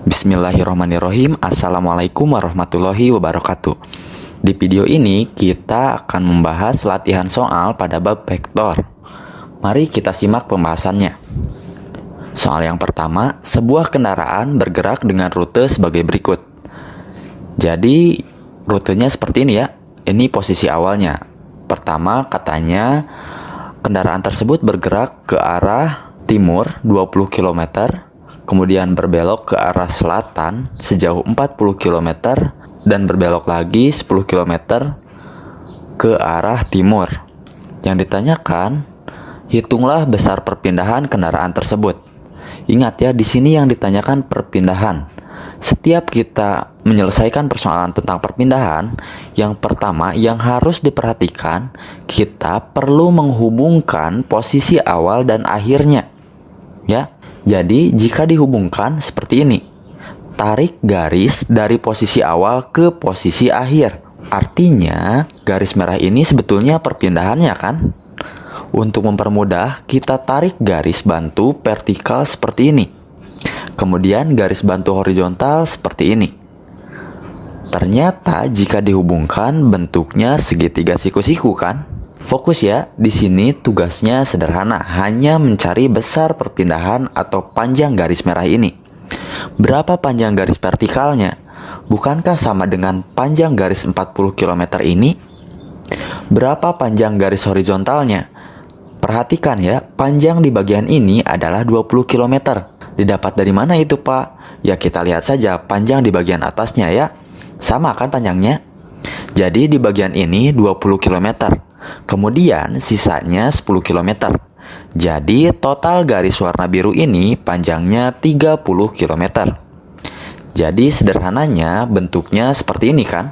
Bismillahirrahmanirrahim. Assalamualaikum warahmatullahi wabarakatuh. Di video ini kita akan membahas latihan soal pada bab vektor. Mari kita simak pembahasannya. Soal yang pertama, sebuah kendaraan bergerak dengan rute sebagai berikut. Jadi rutenya seperti ini ya. Ini posisi awalnya. Pertama katanya kendaraan tersebut bergerak ke arah timur 20 km, kemudian berbelok ke arah selatan sejauh 40 km, dan berbelok lagi 10 km ke arah timur. Yang ditanyakan, hitunglah besar perpindahan kendaraan tersebut. Ingat ya, di sini yang ditanyakan perpindahan. Setiap kita menyelesaikan persoalan tentang perpindahan, yang pertama yang harus diperhatikan, kita perlu menghubungkan posisi awal dan akhirnya. Ya. Jadi jika dihubungkan seperti ini, tarik garis dari posisi awal ke posisi akhir. Artinya garis merah ini sebetulnya perpindahannya kan? Untuk mempermudah, kita tarik garis bantu vertikal seperti ini. Kemudian garis bantu horizontal seperti ini. Ternyata jika dihubungkan bentuknya segitiga siku-siku kan? Fokus ya, di sini tugasnya sederhana, hanya mencari besar perpindahan atau panjang garis merah ini. Berapa panjang garis vertikalnya? Bukankah sama dengan panjang garis 40 km ini? Berapa panjang garis horizontalnya? Perhatikan ya, panjang di bagian ini adalah 20 km. Didapat dari mana itu Pak? Ya kita lihat saja panjang di bagian atasnya ya. Sama kan panjangnya? Jadi di bagian ini 20 km. Kemudian sisanya 10 km. Jadi total garis warna biru ini panjangnya 30 km. Jadi sederhananya bentuknya seperti ini kan?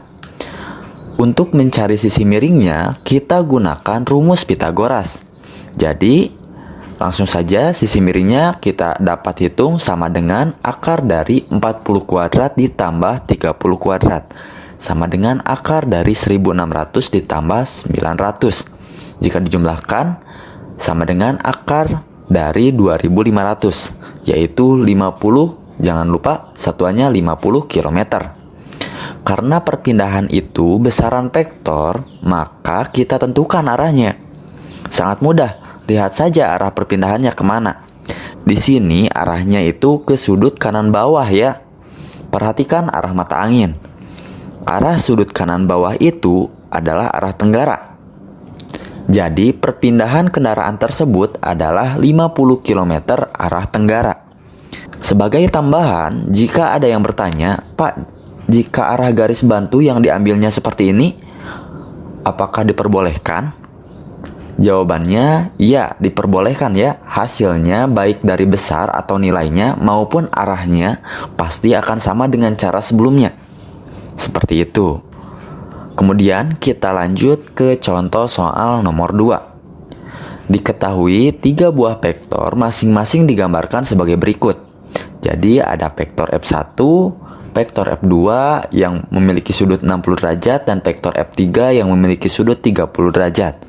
Untuk mencari sisi miringnya, kita gunakan rumus Pitagoras. Jadi langsung saja sisi miringnya kita dapat hitung sama dengan akar dari 40 kuadrat ditambah 30 kuadrat. Sama dengan akar dari 1600 ditambah 900. Jika dijumlahkan sama dengan akar dari 2500, yaitu 50, jangan lupa satuannya 50 km. Karena perpindahan itu besaran vektor, maka kita tentukan arahnya. Sangat mudah, lihat saja arah perpindahannya kemana. Di sini arahnya itu ke sudut kanan bawah ya. Perhatikan arah mata angin. Arah sudut kanan bawah itu adalah arah tenggara. Jadi perpindahan kendaraan tersebut adalah 50 km arah tenggara. Sebagai tambahan, jika ada yang bertanya, Pak, jika arah garis bantu yang diambilnya seperti ini, apakah diperbolehkan? Jawabannya, ya diperbolehkan ya. Hasilnya baik dari besar atau nilainya maupun arahnya pasti akan sama dengan cara sebelumnya. Seperti itu. Kemudian kita lanjut ke contoh soal nomor 2. Diketahui 3 buah vektor masing-masing digambarkan sebagai berikut. Jadi ada vektor F1, vektor F2 yang memiliki sudut 60 derajat dan vektor F3 yang memiliki sudut 30 derajat.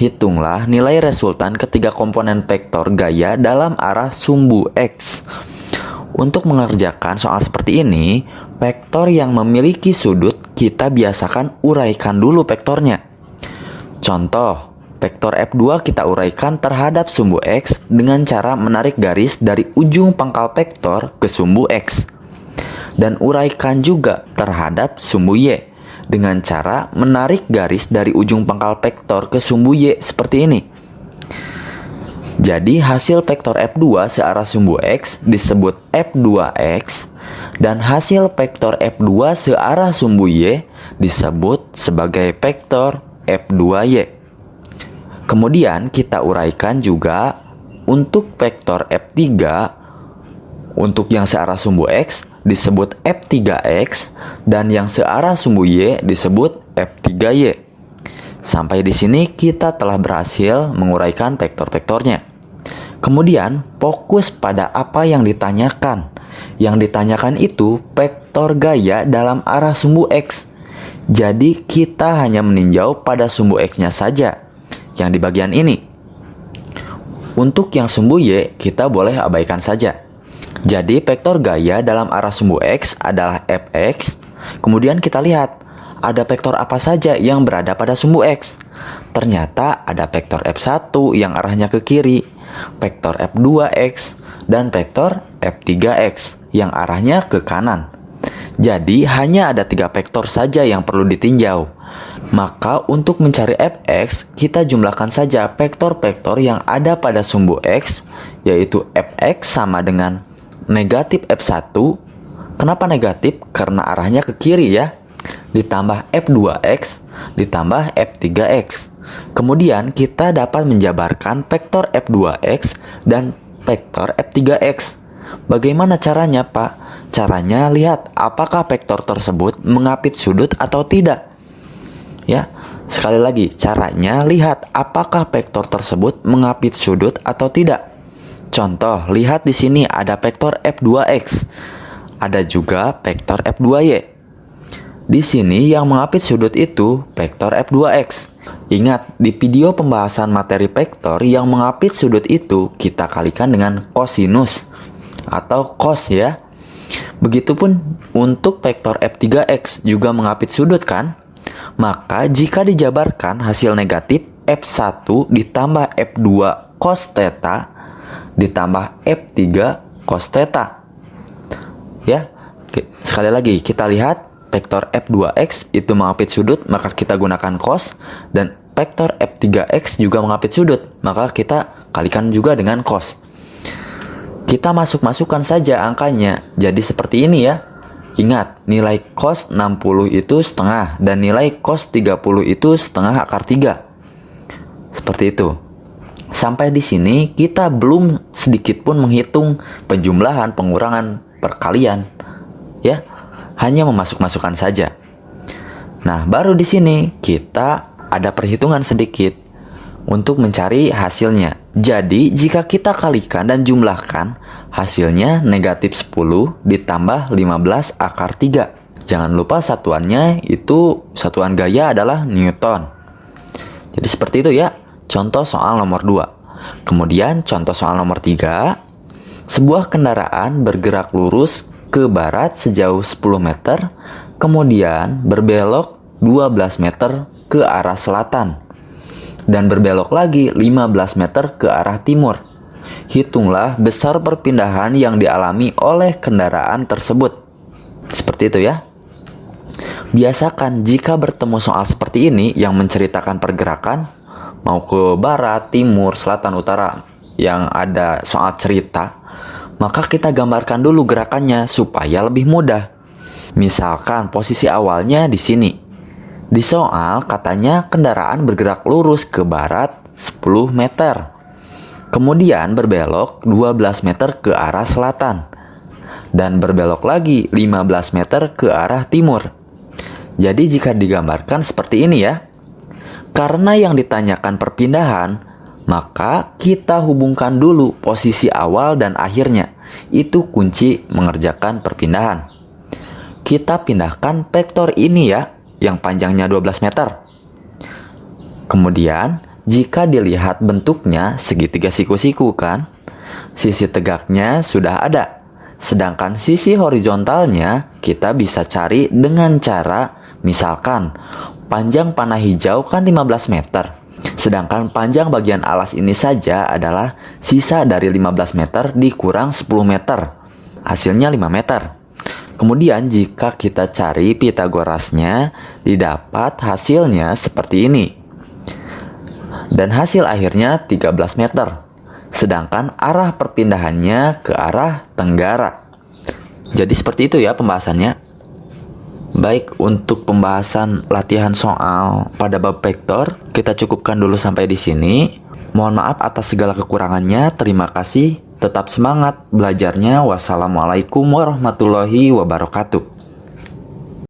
Hitunglah nilai resultan ketiga komponen vektor gaya dalam arah sumbu X. Untuk mengerjakan soal seperti ini, vektor yang memiliki sudut kita biasakan uraikan dulu vektornya. Contoh, vektor F2 kita uraikan terhadap sumbu X dengan cara menarik garis dari ujung pangkal vektor ke sumbu X. Dan uraikan juga terhadap sumbu Y dengan cara menarik garis dari ujung pangkal vektor ke sumbu Y seperti ini. Jadi hasil vektor F2 searah sumbu X disebut F2X dan hasil vektor F2 searah sumbu Y disebut sebagai vektor F2Y. Kemudian kita uraikan juga untuk vektor F3 untuk yang searah sumbu X disebut F3X dan yang searah sumbu Y disebut F3Y. Sampai di sini kita telah berhasil menguraikan vektor-vektornya. Kemudian fokus pada apa yang ditanyakan. Yang ditanyakan itu vektor gaya dalam arah sumbu X. Jadi kita hanya meninjau pada sumbu X-nya saja, yang di bagian ini. Untuk yang sumbu Y kita boleh abaikan saja. Jadi vektor gaya dalam arah sumbu X adalah Fx. Kemudian kita lihat, ada vektor apa saja yang berada pada sumbu X. Ternyata ada vektor F1 yang arahnya ke kiri, vektor F2X, dan vektor F3X yang arahnya ke kanan. Jadi hanya ada 3 vektor saja yang perlu ditinjau. Maka untuk mencari Fx, kita jumlahkan saja vektor-vektor yang ada pada sumbu X, yaitu Fx sama dengan negatif F1. Kenapa negatif? Karena arahnya ke kiri ya. Ditambah F2X, ditambah F3X. Kemudian kita dapat menjabarkan vektor F2X dan vektor F3X. Bagaimana caranya, Pak? Caranya lihat apakah vektor tersebut mengapit sudut atau tidak. Ya, sekali lagi, caranya lihat apakah vektor tersebut mengapit sudut atau tidak. Contoh, lihat di sini ada vektor F2X. Ada juga vektor F2Y. Di sini yang mengapit sudut itu vektor F2X. Ingat, di video pembahasan materi vektor yang mengapit sudut itu kita kalikan dengan kosinus atau cos ya. Begitupun untuk vektor F3X juga mengapit sudut kan? Maka jika dijabarkan hasil negatif F1 ditambah F2 cos theta ditambah F3 cos theta. Ya, sekali lagi kita lihat vektor F2X itu mengapit sudut, maka kita gunakan cos, dan vektor F3X juga mengapit sudut, maka kita kalikan juga dengan cos. Kita masukkan saja angkanya, jadi seperti ini ya. Ingat, nilai cos 60 itu setengah, dan nilai cos 30 itu setengah akar 3. Seperti itu. Sampai di sini kita belum sedikit pun menghitung penjumlahan, pengurangan, perkalian. Ya, hanya memasukkan saja. Nah, baru di sini kita ada perhitungan sedikit untuk mencari hasilnya. Jadi, jika kita kalikan dan jumlahkan, hasilnya negatif 10 ditambah 15 akar 3. Jangan lupa satuannya itu, satuan gaya adalah Newton. Jadi seperti itu ya, contoh soal nomor 2. Kemudian contoh soal nomor 3. Sebuah kendaraan bergerak lurus ke barat sejauh 10 meter, kemudian berbelok 12 meter ke arah selatan, dan berbelok lagi 15 meter ke arah timur. Hitunglah besar perpindahan yang dialami oleh kendaraan tersebut. Seperti itu ya. Biasakan jika bertemu soal seperti ini yang menceritakan pergerakan, mau ke barat, timur, selatan, utara, yang ada soal cerita, maka kita gambarkan dulu gerakannya supaya lebih mudah. Misalkan posisi awalnya di sini. Di soal katanya kendaraan bergerak lurus ke barat 10 meter. Kemudian berbelok 12 meter ke arah selatan. Dan berbelok lagi 15 meter ke arah timur. Jadi jika digambarkan seperti ini ya. Karena yang ditanyakan perpindahan, maka kita hubungkan dulu posisi awal dan akhirnya. Itu kunci mengerjakan perpindahan. Kita pindahkan vektor ini ya, yang panjangnya 12 meter. Kemudian, jika dilihat bentuknya segitiga siku-siku kan, sisi tegaknya sudah ada. Sedangkan sisi horizontalnya kita bisa cari dengan cara, misalkan, panjang panah hijau kan 15 meter. Sedangkan panjang bagian alas ini saja adalah sisa dari 15 meter dikurang 10 meter. Hasilnya 5 meter. Kemudian jika kita cari Pitagorasnya, didapat hasilnya seperti ini. Dan hasil akhirnya 13 meter. Sedangkan arah perpindahannya ke arah tenggara. Jadi seperti itu ya pembahasannya. Baik, untuk pembahasan latihan soal pada bab vektor, kita cukupkan dulu sampai di sini. Mohon maaf atas segala kekurangannya. Terima kasih. Tetap semangat belajarnya. Wassalamualaikum warahmatullahi wabarakatuh.